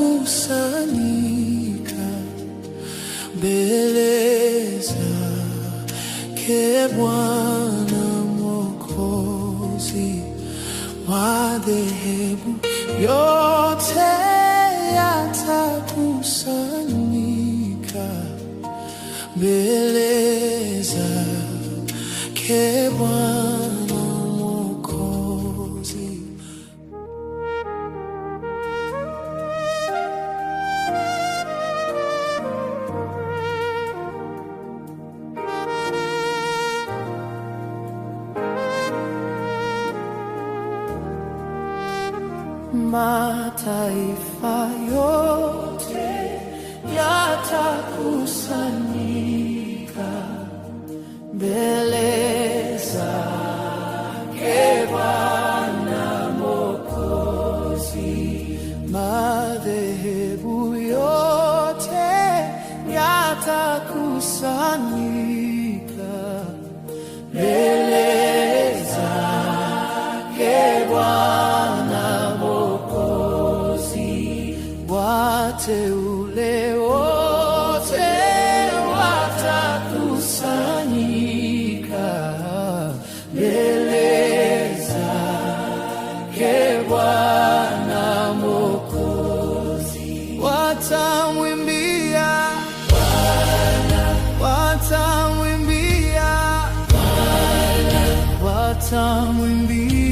watakusanyika mbele zake Bwana Mwokozi. Madhehebu yote yatakusanyika mbele zake Bwana Mwokozi. Mataifa yote yatakusanyika mbele zake Bwana Mwokozi. Madhehebu yote yatakusanyika mbele zake Bwana Mwokozi. Wateule wote watakusanyika mbele zake Bwana Mwokozi. Watamwimbia Bwana, watamwimbia Bwana, watamwimbia